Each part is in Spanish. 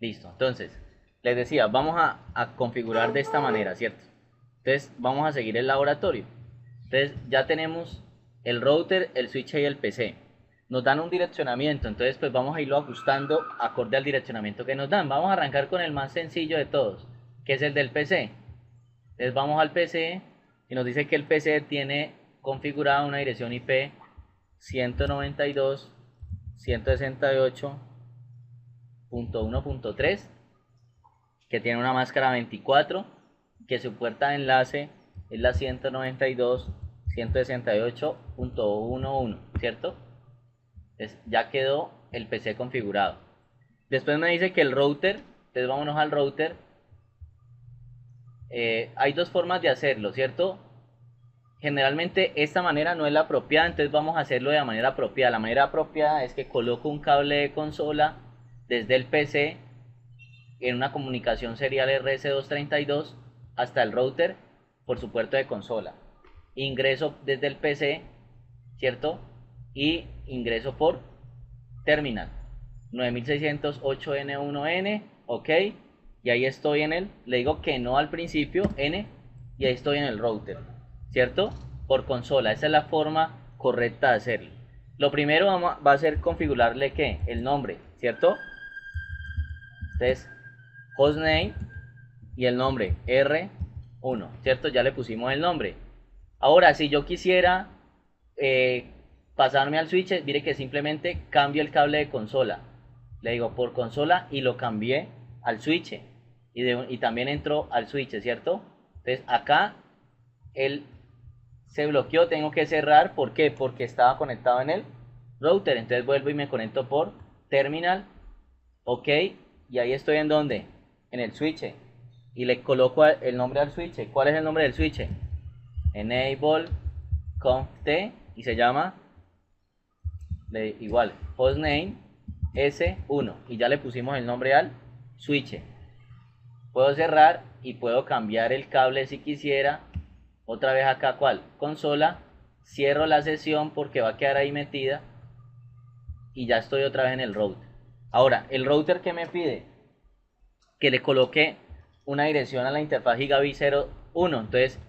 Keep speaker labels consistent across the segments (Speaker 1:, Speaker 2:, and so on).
Speaker 1: Listo. Entonces, les decía, vamos a configurar de esta manera, ¿cierto? Entonces, vamos a seguir el laboratorio. Entonces, ya tenemos el router, el switch y el PC. Nos dan un direccionamiento, entonces pues vamos a irlo ajustando acorde al direccionamiento que nos dan. Vamos a arrancar con el más sencillo de todos, que es el del PC. Entonces vamos al PC y nos dice que el PC tiene configurada una dirección IP 192.168.1.3, que tiene una máscara 24, que su puerta de enlace es la 192.168.11, ¿cierto? Entonces ya quedó el PC configurado. Después me dice que el router, entonces vámonos al router. Hay dos formas de hacerlo, ¿cierto? Generalmente esta manera no es la apropiada, entonces vamos a hacerlo de la manera apropiada. La manera apropiada es que coloco un cable de consola desde el PC en una comunicación serial RS232 hasta el router por su puerto de consola. Ingreso desde el PC, ¿cierto? Y ingreso por terminal 9608N1N, ok. Y ahí estoy en el, le digo que no al principio, N, y ahí estoy en el router, ¿cierto? Por consola, esa es la forma correcta de hacerlo. Lo primero va a ser configurarle que el nombre, ¿cierto? Entonces, hostname y el nombre R1, ¿cierto? Ya le pusimos el nombre. Ahora, si yo quisiera pasarme al switch, mire que simplemente cambio el cable de consola. Le digo por consola y lo cambié al switch. Y también entró al switch, ¿cierto? Entonces acá él se bloqueó, tengo que cerrar. ¿Por qué? Porque estaba conectado en el router. Entonces vuelvo y me conecto por terminal. Ok. Y ahí estoy en donde, en el switch. Y le coloco el nombre al switch. ¿Cuál es el nombre del switch? Enable conft y se llama igual hostname S1 y ya le pusimos el nombre al switch. Puedo cerrar y puedo cambiar el cable si quisiera. Otra vez acá, ¿cuál? Consola. Cierro la sesión porque va a quedar ahí metida y ya estoy otra vez en el router. Ahora, el router que me pide que le coloque una dirección a la interfaz Gigabit 01. Entonces,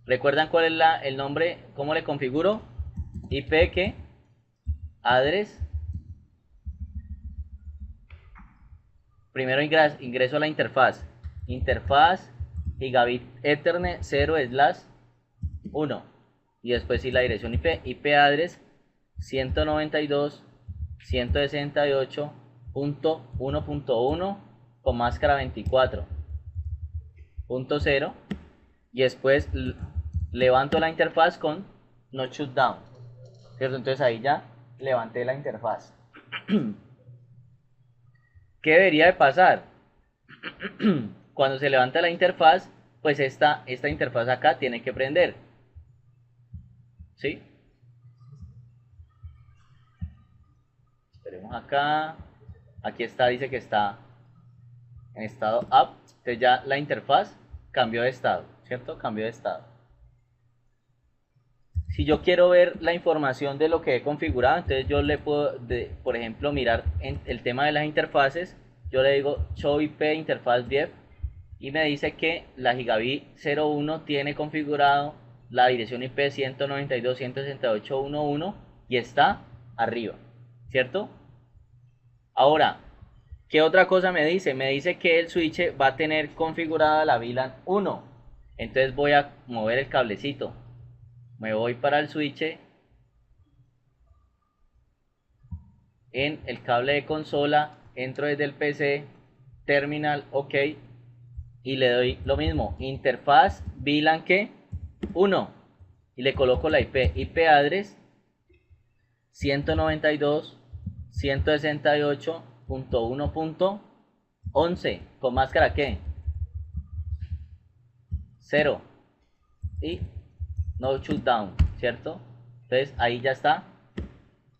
Speaker 1: ¿recuerdan cuál es el nombre? ¿Cómo le configuro? IP que address. Primero ingreso a la interfaz. Interfaz Gigabit Ethernet 0/1. Y después sí la dirección IP. IP address 192.168.1.1 con máscara 24.0. Y después levanto la interfaz con no shutdown, ¿cierto? Entonces ahí ya levanté la interfaz. ¿Qué debería de pasar? Cuando se levanta la interfaz, pues esta interfaz acá tiene que prender, ¿sí? Esperemos acá. Aquí está, dice que está en estado up. Entonces ya la interfaz cambió de estado, ¿cierto? Cambió de estado. Si yo quiero ver la información de lo que he configurado, entonces yo le puedo, por ejemplo, mirar en el tema de las interfaces. Yo le digo show IP interfaz VIEF y me dice que la Gigabit 01 tiene configurado la dirección IP 192.168.1.1 y está arriba, ¿cierto? Ahora, ¿qué otra cosa me dice? Me dice que el switch va a tener configurada la VLAN 1. Entonces voy a mover el cablecito. Me voy para el switch en el cable de consola, entro desde el PC, terminal, ok, y le doy lo mismo, interfaz VLAN que 1 y le coloco la IP address 192.168.1.11 con máscara que 0 y no shutdown, ¿cierto? Entonces ahí ya está,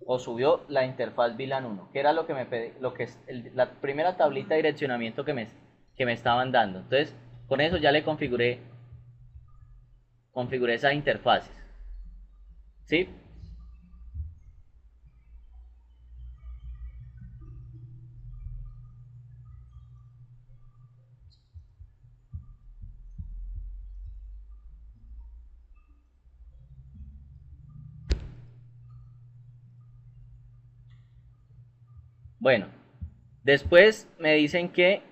Speaker 1: o subió la interfaz VLAN 1, que era lo que me pedí, lo que es la primera tablita de direccionamiento que me estaban dando. Entonces con eso ya le configuré esas interfaces, ¿sí? Bueno, después me dicen que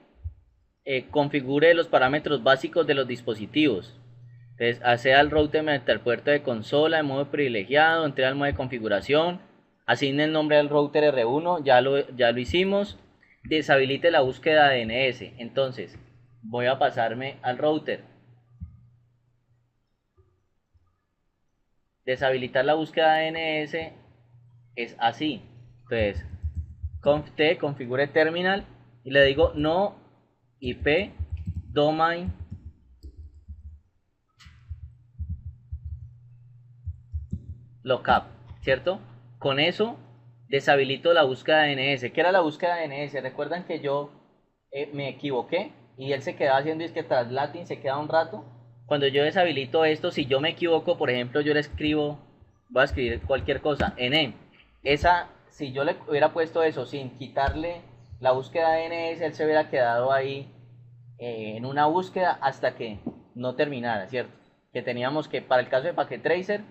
Speaker 1: configure los parámetros básicos de los dispositivos. Entonces, acceda al router mediante el puerto de consola en modo privilegiado, entre al modo de configuración, asigne el nombre del router R1, ya lo hicimos, deshabilite la búsqueda de DNS. Entonces, voy a pasarme al router. Deshabilitar la búsqueda de DNS es así. Entonces, conft configure terminal y le digo no IP domain lookup, ¿cierto? Con eso deshabilito la búsqueda de DNS. ¿Qué era la búsqueda de DNS? Recuerdan que yo me equivoqué y él se quedaba haciendo es que traslating, se queda un rato. Cuando yo deshabilito esto, si yo me equivoco, por ejemplo, yo le escribo, voy a escribir cualquier cosa, NM. Si yo le hubiera puesto eso sin quitarle la búsqueda de DNS, él se hubiera quedado ahí en una búsqueda hasta que no terminara, ¿cierto? Que teníamos que, para el caso de Packet Tracer,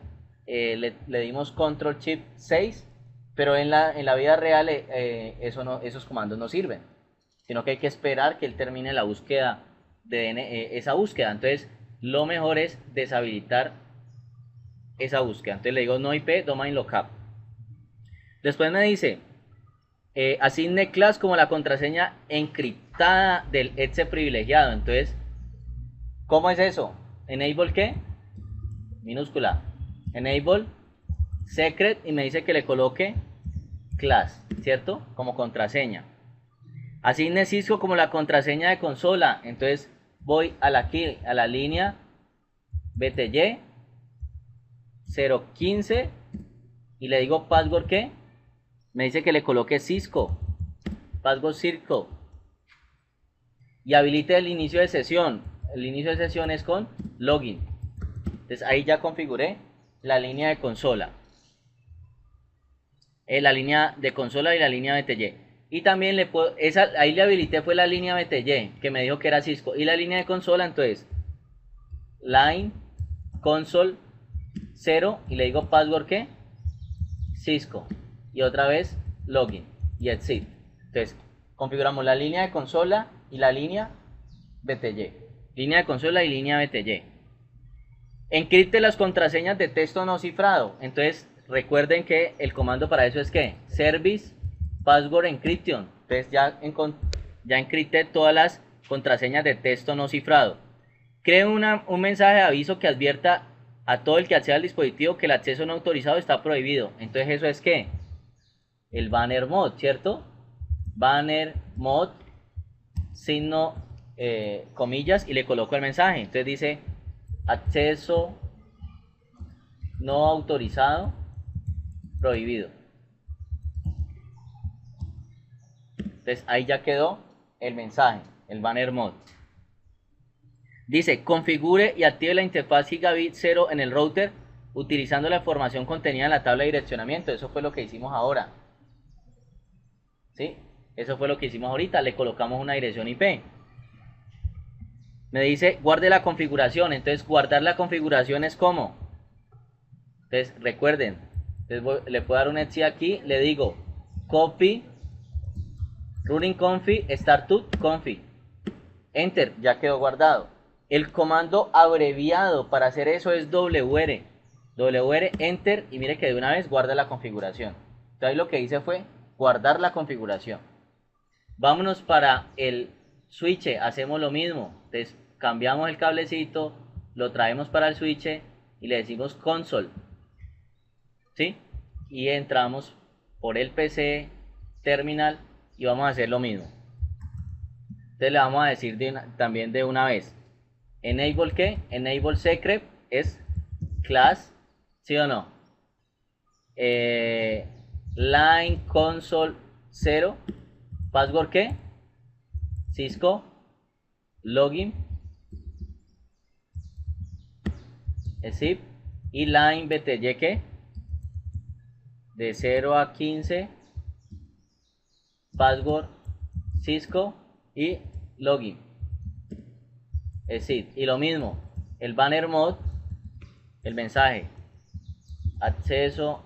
Speaker 1: le dimos Control Shift 6, pero en la vida real esos comandos no sirven, sino que hay que esperar que él termine la búsqueda de esa búsqueda. Entonces, lo mejor es deshabilitar esa búsqueda. Entonces le digo no IP domain lookup. Después me dice asigne class como la contraseña encriptada del exe privilegiado. Entonces, ¿cómo es eso? Enable ¿qué? Minúscula. Enable secret y me dice que le coloque class, ¿cierto? Como contraseña. Asigne Cisco como la contraseña de consola. Entonces voy a la línea BTY 015 y le digo password ¿qué? Me dice que le coloque Cisco, password Cisco, y habilite el inicio de sesión. El inicio de sesión es con login. Entonces ahí ya configuré la línea de consola, la línea de consola y la línea BTY. Y también ahí le habilité fue la línea BTY, que me dijo que era Cisco, y la línea de consola. Entonces line console 0 y le digo password ¿qué? Cisco, y otra vez login y exit. Entonces configuramos la línea de consola y la línea BTY, línea de consola y línea BTY. Encripte las contraseñas de texto no cifrado. Entonces recuerden que el comando para eso es que service password encryption. Entonces ya encripté todas las contraseñas de texto no cifrado. Cree un mensaje de aviso que advierta a todo el que acceda al dispositivo que el acceso no autorizado está prohibido. Entonces eso es que el banner mode, ¿cierto? Banner mode, signo, comillas, y le coloco el mensaje. Entonces dice acceso no autorizado prohibido. Entonces ahí ya quedó el mensaje, el banner mode. Dice configure y active la interfaz gigabit 0 en el router utilizando la información contenida en la tabla de direccionamiento. Eso fue lo que hicimos ahora, ¿sí? Eso fue lo que hicimos ahorita. Le colocamos una dirección IP. Me dice guarde la configuración. Entonces guardar la configuración es como, entonces recuerden, entonces le puedo dar un exit aquí, le digo copy running config startup config, enter, ya quedó guardado. El comando abreviado para hacer eso es WR enter, y mire que de una vez guarda la configuración. Entonces lo que hice fue guardar la configuración. Vámonos para el switch, hacemos lo mismo. Entonces cambiamos el cablecito, lo traemos para el switch y le decimos console, ¿sí? Y entramos por el PC terminal y vamos a hacer lo mismo. Entonces le vamos a decir también de una vez enable ¿qué? Enable secret es class, ¿sí o no? Line console 0, password ¿qué? Cisco, login, zip, y line BTY ¿qué? De 0 a 15, password Cisco y login, exit. Y lo mismo, el banner mode, el mensaje acceso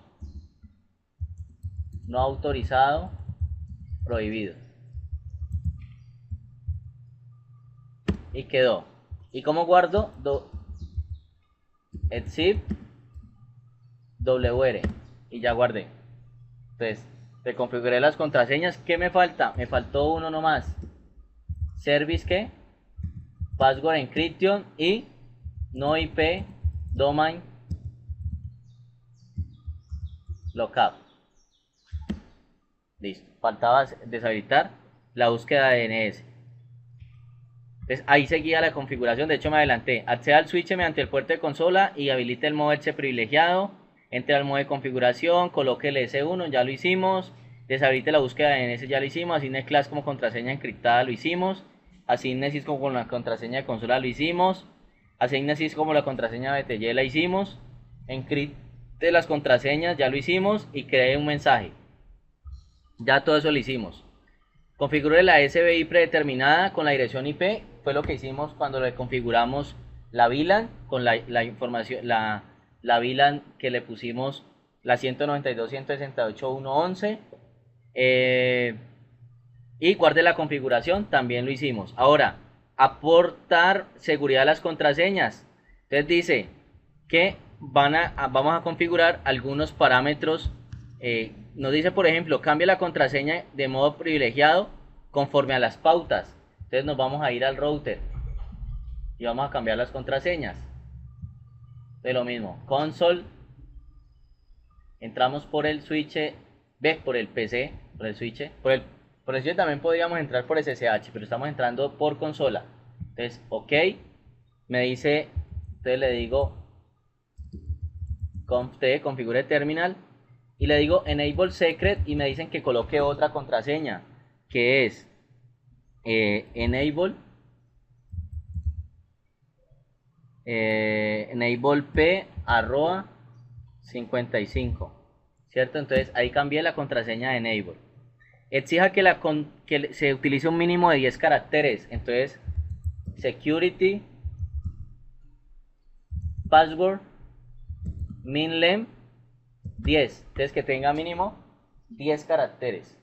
Speaker 1: no autorizado prohibido. Y quedó. ¿Y cómo guardo? Exif WR. Y ya guardé. Entonces, te configuré las contraseñas. ¿Qué me falta? Me faltó uno nomás. Service ¿qué? Password encryption y no IP domain lookup. Listo. Faltaba deshabilitar la búsqueda de DNS. Entonces ahí seguía la configuración. De hecho me adelanté. Acceda al switch mediante el puerto de consola y habilite el moverse privilegiado. Entre al modo de configuración, coloque el S1, ya lo hicimos. Deshabilite la búsqueda de DNS, ya lo hicimos. Asigne class como contraseña encriptada, lo hicimos. Asigne sys como la contraseña de consola, lo hicimos. Asigne sys como la contraseña de BTY, la hicimos. Encripte las contraseñas, ya lo hicimos. Y cree un mensaje. Ya todo eso lo hicimos. Configure la SBI predeterminada con la dirección IP. Fue lo que hicimos cuando le configuramos la VLAN con la información, la VLAN que le pusimos la 192.168.1.11. Y guarde la configuración, también lo hicimos. Ahora, aportar seguridad a las contraseñas. Entonces dice que vamos a configurar algunos parámetros. Nos dice, por ejemplo, cambia la contraseña de modo privilegiado conforme a las pautas. Entonces nos vamos a ir al router y vamos a cambiar las contraseñas. De lo mismo, console, entramos por el switch, por el PC, por el switch, por el switch también podríamos entrar por SSH, pero estamos entrando por consola. Entonces, ok, me dice, entonces le digo, configure terminal. Y le digo enable secret y me dicen que coloque otra contraseña, que es enable p arroba 55, ¿cierto? Entonces ahí cambié la contraseña de enable. Exija que se utilice un mínimo de 10 caracteres. Entonces security password min-length 10, entonces que tenga mínimo 10 caracteres.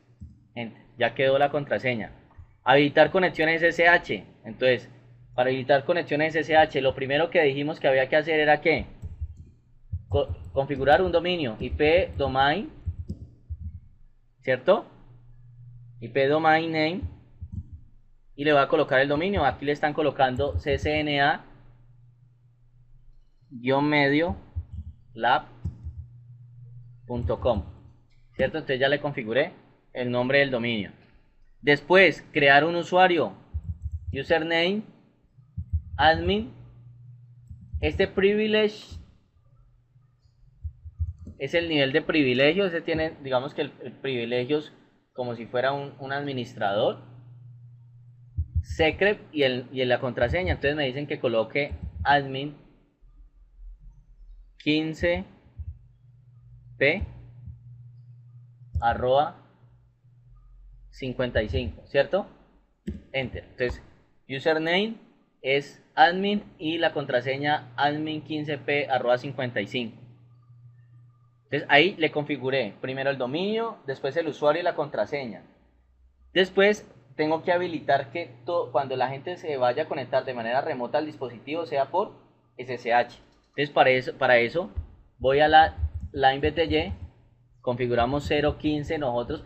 Speaker 1: Ya quedó la contraseña. Habilitar conexiones SSH. Entonces, para habilitar conexiones SSH, lo primero que dijimos que había que hacer era que configurar un dominio IP domain, ¿cierto? IP domain name, y le voy a colocar el dominio. Aquí le están colocando ccna-medio lab.com, ¿cierto? Entonces ya le configuré el nombre del dominio. Después, crear un usuario, username, admin. Este privilege es el nivel de privilegio. Ese tiene, digamos que el privilegio es como si fuera un administrador. Secret y la contraseña. Entonces me dicen que coloque admin 15p arroba 55, ¿cierto? Enter. Entonces, username es admin y la contraseña admin 15p arroba 55. Entonces ahí le configuré primero el dominio, después el usuario y la contraseña. Después tengo que habilitar que cuando la gente se vaya a conectar de manera remota al dispositivo sea por SSH. Entonces para eso voy a la line BTY, configuramos 0.15. Nosotros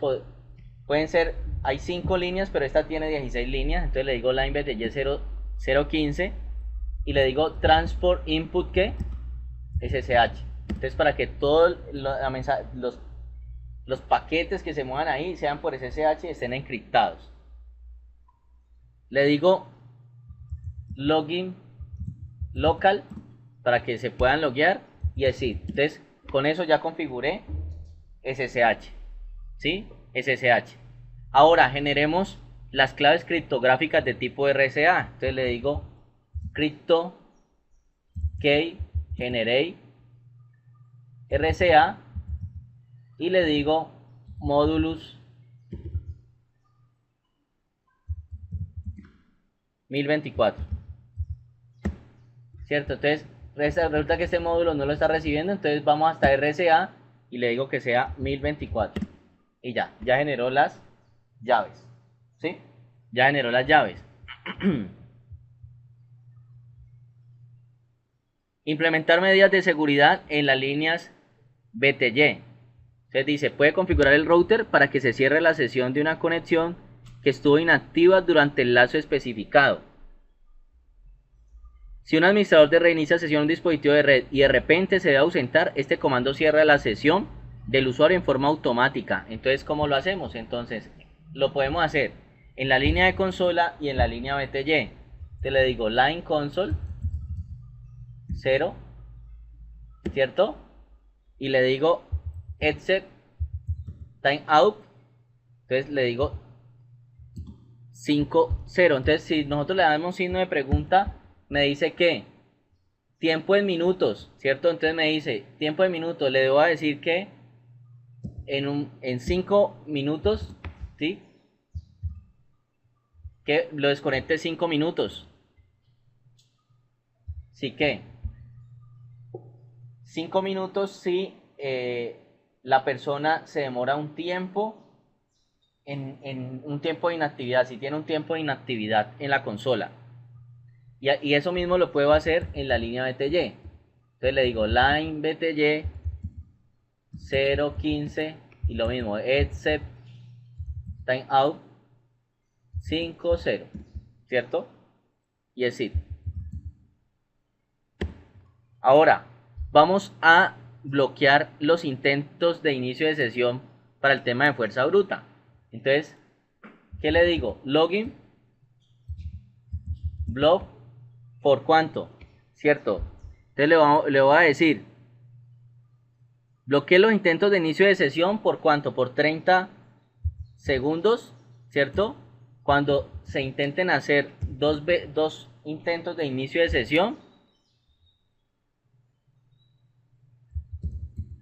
Speaker 1: pueden ser, hay 5 líneas, pero esta tiene 16 líneas. Entonces le digo line BTY 0.15 y le digo transport input que SSH. Entonces para que todos los paquetes que se muevan ahí sean por SSH y estén encriptados. Le digo login local para que se puedan loguear y así. Entonces con eso ya configuré SSH, ¿sí? SSH. Ahora generemos las claves criptográficas de tipo RSA. Entonces le digo crypto key generate RSA y le digo modulus 1024, ¿cierto? Entonces resulta que este módulo no lo está recibiendo, entonces vamos hasta RSA y le digo que sea 1024 y ya generó las llaves, ¿sí? Ya generó las llaves. Implementar medidas de seguridad en las líneas BTY. Entonces dice, puede configurar el router para que se cierre la sesión de una conexión que estuvo inactiva durante el lapso especificado. Si un administrador de reinicia sesión de un dispositivo de red y de repente se debe ausentar, este comando cierra la sesión del usuario en forma automática. Entonces, ¿cómo lo hacemos? Entonces, lo podemos hacer en la línea de consola y en la línea BTY. Te le digo line console 0, ¿cierto? Y le digo exit timeout. Entonces le digo 5, 0. Entonces, si nosotros le damos signo de pregunta, me dice que tiempo en minutos, ¿cierto? Entonces me dice tiempo en minutos. Le debo decir que en 5 minutos, ¿sí? Que lo desconecte 5 minutos. Sí que 5 minutos si la persona se demora un tiempo en un tiempo de inactividad, si tiene un tiempo de inactividad en la consola. Y eso mismo lo puedo hacer en la línea BTY. Entonces le digo line BTY 0.15 y lo mismo, except timeout 5.0, ¿cierto? Y el sit. Ahora, vamos a bloquear los intentos de inicio de sesión para el tema de fuerza bruta. Entonces, ¿qué le digo? Login block por cuánto, ¿cierto? Entonces le voy a decir, bloquee los intentos de inicio de sesión por cuánto, por 30 segundos, ¿cierto? Cuando se intenten hacer dos intentos de inicio de sesión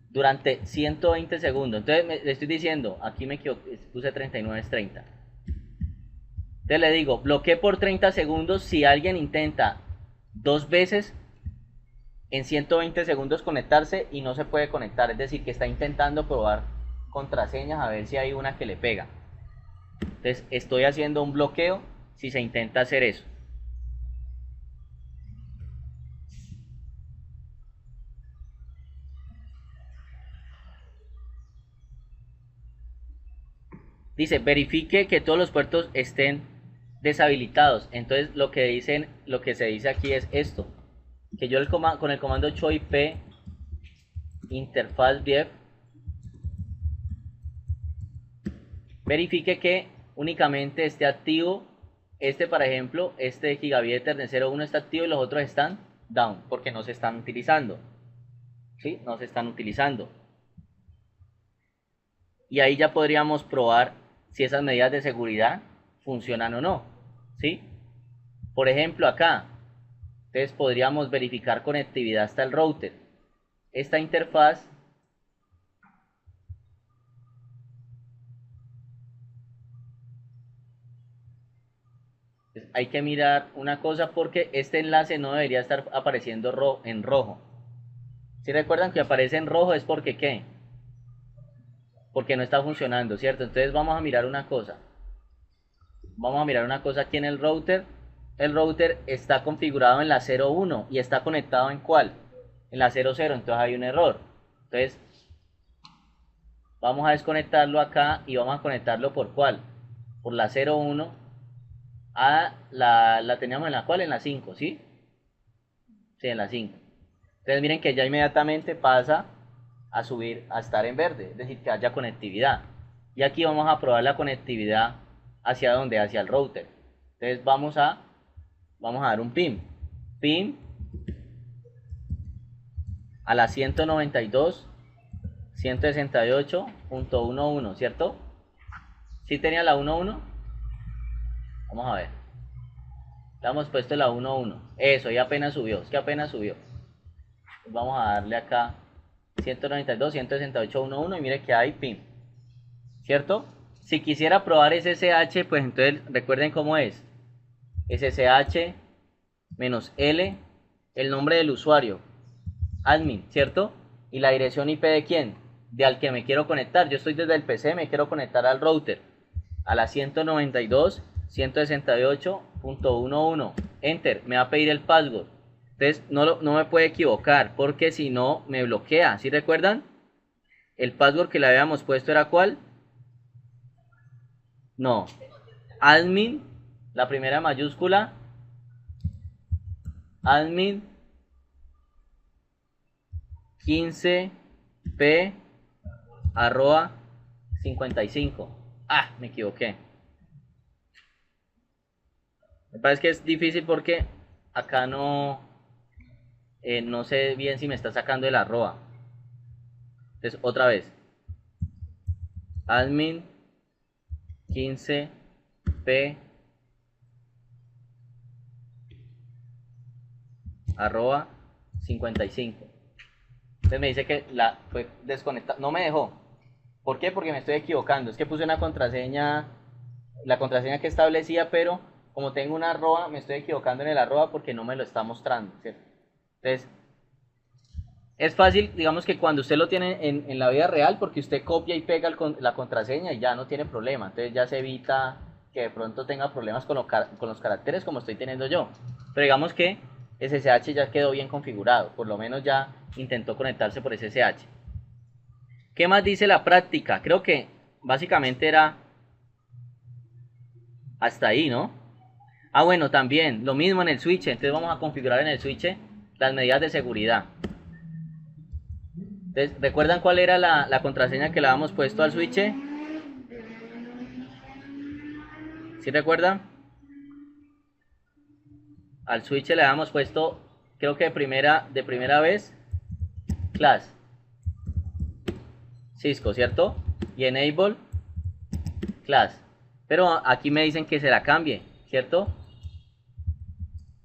Speaker 1: durante 120 segundos. Entonces le estoy diciendo, aquí me equivoqué, puse 39, es 30. Entonces le digo, bloquee por 30 segundos si alguien intenta 2 veces en 120 segundos conectarse y no se puede conectar. Es decir, que está intentando probar contraseñas a ver si hay una que le pega. Entonces estoy haciendo un bloqueo si se intenta hacer eso. Dice, verifique que todos los puertos estén deshabilitados. Entonces lo que se dice aquí es esto, que yo con el comando choip interfaz def verifique que únicamente esté activo por ejemplo, este gigabit Ethernet 01 está activo y los otros están down porque no se están utilizando. ¿Sí? No se están utilizando. Y ahí ya podríamos probar si esas medidas de seguridad funcionan o no. ¿Sí? Por ejemplo, acá, entonces podríamos verificar conectividad hasta el router. Esta interfaz hay que mirar una cosa porque este enlace no debería estar apareciendo en rojo. Si recuerdan que aparece en rojo es porque ¿qué? Porque no está funcionando, ¿cierto? Entonces vamos a mirar una cosa. Vamos a mirar una cosa aquí en el router. El router está configurado en la 01 y está conectado en ¿cuál? En la 00, entonces hay un error. Entonces vamos a desconectarlo acá y vamos a conectarlo por ¿cuál? Por la 01 a la teníamos en la ¿cuál? En la 5, ¿sí? Sí, en la 5. Entonces miren que ya inmediatamente pasa a subir, a estar en verde, es decir, que haya conectividad. Y aquí vamos a probar la conectividad hacia dónde, hacia el router. Entonces vamos a dar un pin a la 192.168.11, ¿cierto? ¿Sí tenía la 11? Vamos a ver. Le hemos puesto la 11. Eso, ya apenas subió, es que apenas subió. Vamos a darle acá 192.168.11 y mire que hay pin, ¿cierto? Si quisiera probar SSH, pues entonces recuerden cómo es. SSH -L, el nombre del usuario, admin, ¿cierto? Y la dirección IP de quién, de al que me quiero conectar. Yo estoy desde el PC, me quiero conectar al router. a la 192.168.11. Enter, me va a pedir el password. Entonces no me puede equivocar porque si no me bloquea. ¿Sí recuerdan? El password que le habíamos puesto era ¿cuál? No. Admin, la primera mayúscula. Admin 15p arroba 55. Ah, me equivoqué. Me parece que es difícil porque acá no sé bien si me está sacando el arroba. Entonces, otra vez. Admin 15p arroba 55. Entonces me dice que la fue desconectada. No me dejó. ¿Por qué? Porque me estoy equivocando. Es que puse una contraseña, la contraseña que establecía, pero como tengo una arroba, me estoy equivocando en el arroba porque no me lo está mostrando, ¿cierto? Entonces, es fácil, digamos que cuando usted lo tiene en la vida real, porque usted copia y pega la contraseña y ya no tiene problema. Entonces ya se evita que de pronto tenga problemas con los caracteres como estoy teniendo yo. Pero digamos que SSH ya quedó bien configurado, por lo menos ya intentó conectarse por SSH. ¿Qué más dice la práctica? Creo que básicamente era hasta ahí, ¿no? Ah, bueno, también lo mismo en el switch. Entonces vamos a configurar en el switch las medidas de seguridad. Entonces, ¿recuerdan cuál era la contraseña que le habíamos puesto al switch? ¿Sí recuerdan? Al switch le habíamos puesto, creo que de primera vez, class Cisco, ¿cierto? Y enable class. Pero aquí me dicen que se la cambie, ¿cierto?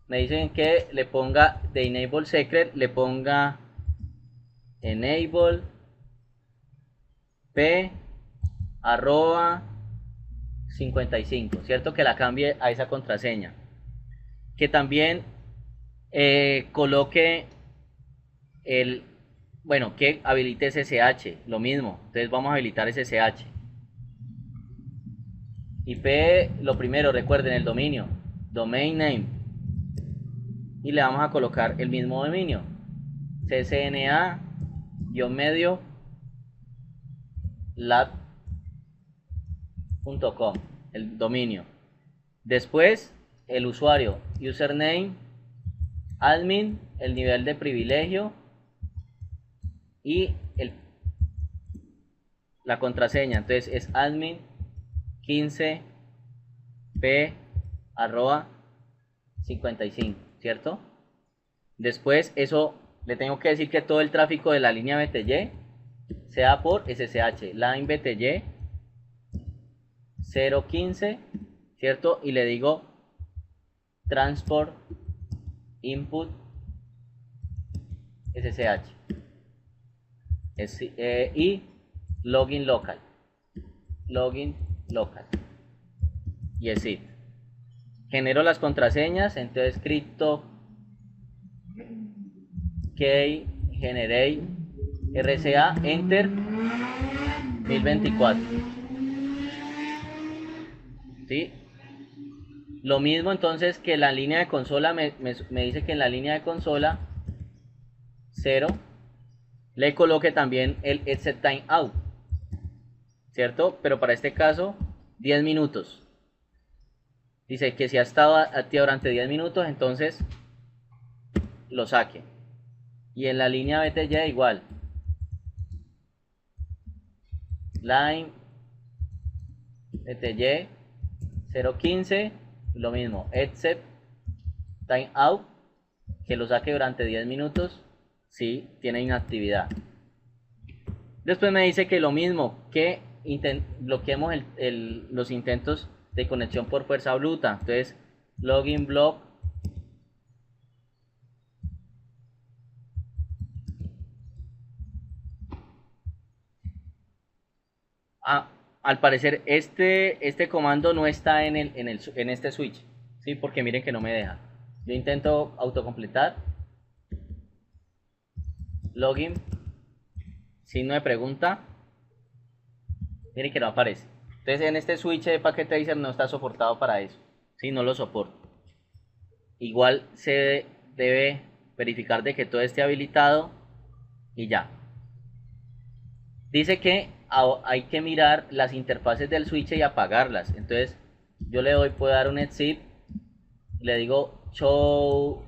Speaker 1: Me dicen que le ponga de enable secret, le ponga enable p arroba 55, ¿cierto? Que la cambie a esa contraseña. Que también coloque bueno, que habilite SSH, lo mismo. Entonces vamos a habilitar SSH. IP, lo primero, recuerden el dominio, domain name. Y le vamos a colocar el mismo dominio, ccna-medio lab.com, el dominio. Después, el usuario, username, admin, el nivel de privilegio y la contraseña. Entonces es admin 15p arroba 55, ¿cierto? Después eso le tengo que decir que todo el tráfico de la línea BTY sea por SSH, line BTY 015, ¿cierto? Y le digo transport input SSH y login local y exit. Genero las contraseñas, entonces crypto key generate RCA enter 1024. ¿Sí? Lo mismo entonces que la línea de consola me dice que en la línea de consola 0 le coloque también el exit time out, ¿cierto? Pero para este caso 10 minutos. Dice que si ha estado activo durante 10 minutos, entonces lo saque. Y en la línea BTY igual. Line BTY 015, lo mismo. Exit time out, que lo saque durante 10 minutos si tiene inactividad. Después me dice que lo mismo, que bloqueemos los intentos de conexión por fuerza bruta. Entonces, login block al parecer este comando no está en este switch, ¿sí? Porque miren que no me deja. Yo intento autocompletar login signo de pregunta, miren que no aparece. Entonces en este switch de Packet Tracer no está soportado para eso. Sí, no lo soporta. Igual se debe verificar de que todo esté habilitado y ya. Dice que hay que mirar las interfaces del switch y apagarlas. Entonces yo le doy, puedo dar un exit, le digo show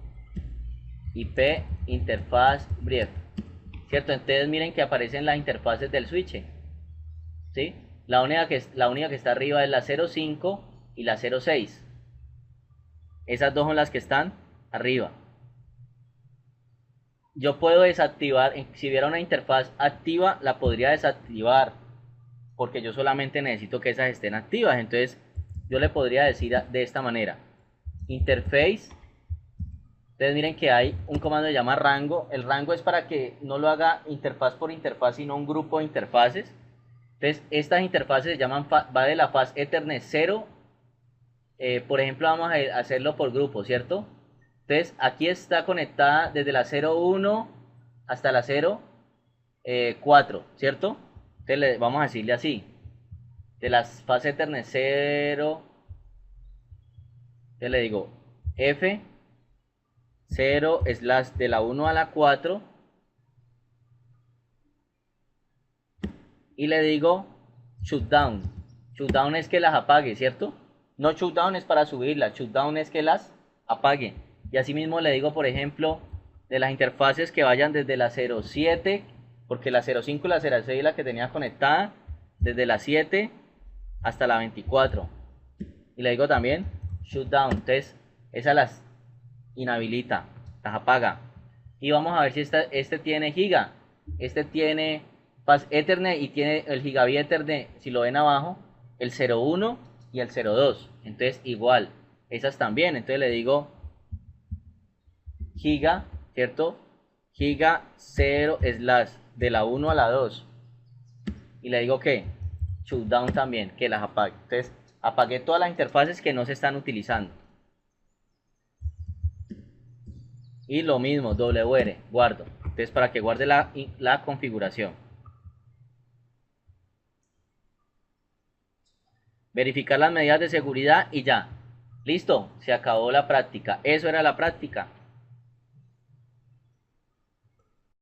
Speaker 1: IP interfaz brief, ¿cierto? Entonces miren que aparecen las interfaces del switch, ¿sí? La única que está arriba es la 05 y la 06. Esas dos son las que están arriba. Yo puedo desactivar, si hubiera una interfaz activa, la podría desactivar, porque yo solamente necesito que esas estén activas. Entonces yo le podría decir de esta manera, interface. Entonces miren que hay un comando que se llama rango. El rango es para que no lo haga interfaz por interfaz, sino un grupo de interfaces. Entonces estas interfaces se llaman, va de la faz Ethernet 0. Por ejemplo, vamos a hacerlo por grupo, ¿cierto? Entonces aquí está conectada desde la 01 hasta la 04, ¿cierto? Entonces vamos a decirle así, de las faz Ethernet 0, entonces le digo F 0 slash de la 1 a la 4 y le digo shutdown. Shutdown es que las apague, ¿cierto? No shutdown es para subirlas, shutdown es que las apague. Y así mismo le digo, por ejemplo, de las interfaces que vayan desde la 07, porque la 05 y la 06 es la que tenía conectada, desde la 7 hasta la 24. Y le digo también shutdown, entonces esas las inhabilita, las apaga. Y vamos a ver si este tiene giga, este tiene faz Ethernet y tiene el gigabit Ethernet, si lo ven abajo, el 01 y el 02. Entonces igual, esas también. Entonces le digo giga, ¿cierto? Giga 0 slash de la 1 a la 2. Y le digo que shutdown también, que las apague. Entonces apagué todas las interfaces que no se están utilizando. Y lo mismo, WR, guardo. Entonces para que guarde la configuración. Verificar las medidas de seguridad y ya. Listo, se acabó la práctica. Eso era la práctica.